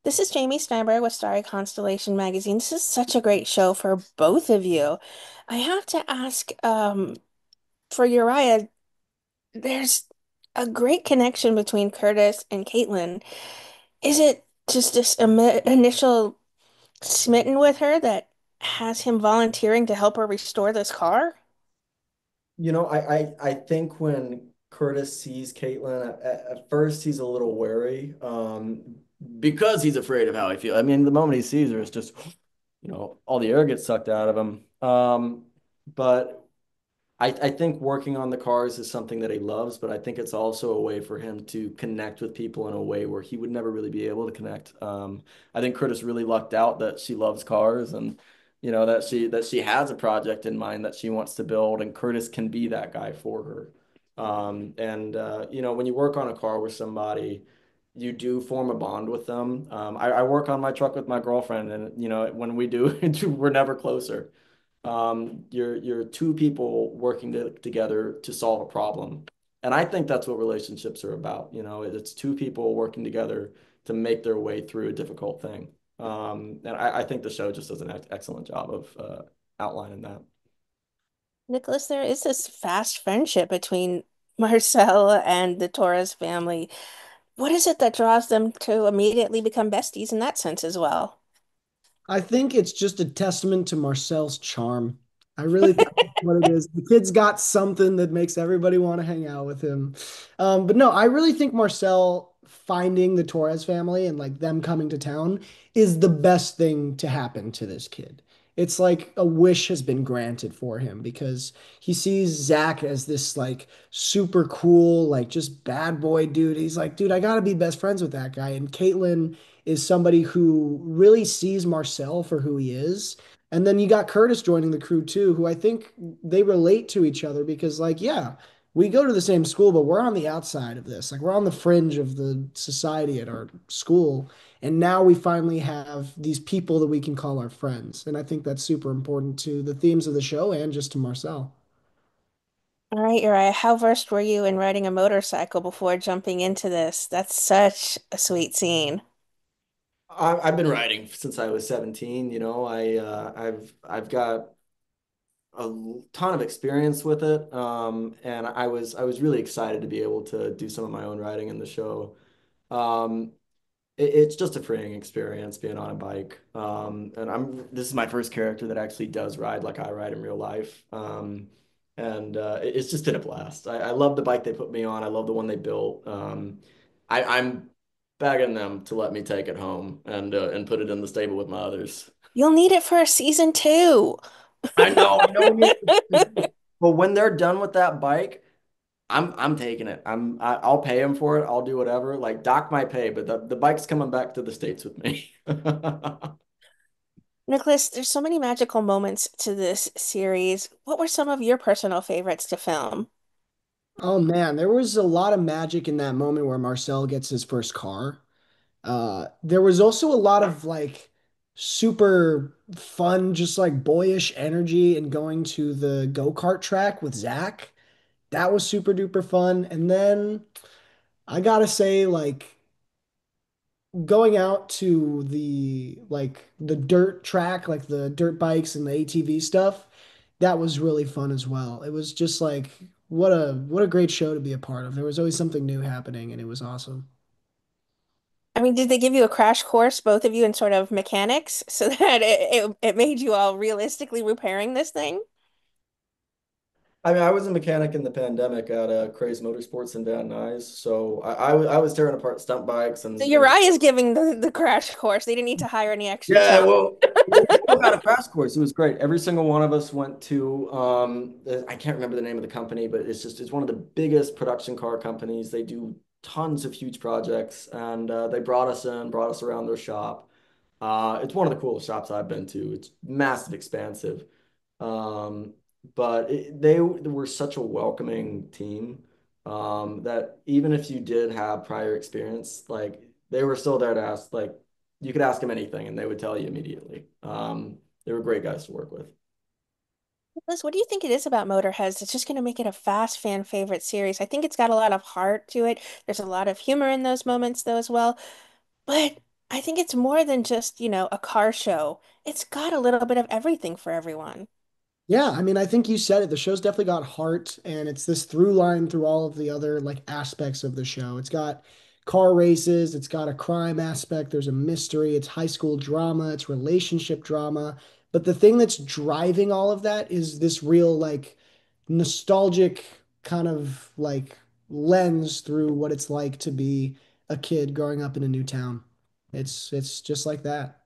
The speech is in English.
This is Jamie Steinberg with Starry Constellation Magazine. This is such a great show for both of you. I have to ask, for Uriah, there's a great connection between Curtis and Caitlin. Is it just this initial smitten with her that has him volunteering to help her restore this car? I think when Curtis sees Caitlin, at first he's a little wary, because he's afraid of how he feels. I mean, the moment he sees her, it's just, all the air gets sucked out of him. But I think working on the cars is something that he loves, but I think it's also a way for him to connect with people in a way where he would never really be able to connect. I think Curtis really lucked out that she loves cars and that she has a project in mind that she wants to build, and Curtis can be that guy for her. When you work on a car with somebody, you do form a bond with them. I work on my truck with my girlfriend, and when we do, we're never closer. You're two people working together to solve a problem. And I think that's what relationships are about. It's two people working together to make their way through a difficult thing. And I think the show just does an excellent job of outlining that. Nicholas, there is this fast friendship between Marcel and the Torres family. What is it that draws them to immediately become besties in that sense as well? I think it's just a testament to Marcel's charm. I really think that's what it is. The kid's got something that makes everybody want to hang out with him. But no, I really think Marcel finding the Torres family and like them coming to town is the best thing to happen to this kid. It's like a wish has been granted for him because he sees Zach as this like super cool, like just bad boy dude. He's like, dude, I gotta be best friends with that guy. And Caitlin is somebody who really sees Marcel for who he is. And then you got Curtis joining the crew too, who I think they relate to each other because, like, yeah, we go to the same school, but we're on the outside of this. Like, we're on the fringe of the society at our school. And now we finally have these people that we can call our friends. And I think that's super important to the themes of the show and just to Marcel. All right, Uriah, how versed were you in riding a motorcycle before jumping into this? That's such a sweet scene. I've been writing since I was 17. I've got a ton of experience with it. And I was really excited to be able to do some of my own writing in the show. Um, it's just a freeing experience being on a bike. And this is my first character that actually does ride like I ride in real life. And it's just been a blast. I love the bike they put me on. I love the one they built. I'm begging them to let me take it home and put it in the stable with my others. You'll need it for a season two. I know we need it. But when they're done with that bike, I'm taking it. I'll pay him for it. I'll do whatever. Like dock my pay, but the bike's coming back to the States with me. Nicholas, there's so many magical moments to this series. What were some of your personal favorites to film? Oh man, there was a lot of magic in that moment where Marcel gets his first car. There was also a lot of like super fun, just like boyish energy in going to the go-kart track with Zach. That was super duper fun. And then I gotta say, like going out to the dirt track, like the dirt bikes and the ATV stuff, that was really fun as well. It was just like what a great show to be a part of. There was always something new happening and it was awesome. I mean, did they give you a crash course, both of you, in sort of mechanics so that it made you all realistically repairing this thing? I mean, I was a mechanic in the pandemic at Craze Motorsports in Van Nuys, so I was tearing apart stunt bikes So and Uriah's giving the crash course. They didn't need to hire any extra yeah, talent. well, we all got a crash course. It was great. Every single one of us went to I can't remember the name of the company, but it's one of the biggest production car companies. They do tons of huge projects, and they brought us in, brought us around their shop. It's one of the coolest shops I've been to. It's massive, expansive. Um, they were such a welcoming team, that even if you did have prior experience, like they were still there to ask, like you could ask them anything and they would tell you immediately. They were great guys to work with. Liz, what do you think it is about Motorheads? It's just going to make it a fast fan favorite series. I think it's got a lot of heart to it. There's a lot of humor in those moments, though, as well. But I think it's more than just, a car show. It's got a little bit of everything for everyone. Yeah, I mean, I think you said it. The show's definitely got heart, and it's this through line through all of the other like aspects of the show. It's got car races, it's got a crime aspect, there's a mystery, it's high school drama, it's relationship drama. But the thing that's driving all of that is this real like nostalgic kind of like lens through what it's like to be a kid growing up in a new town. It's just like that.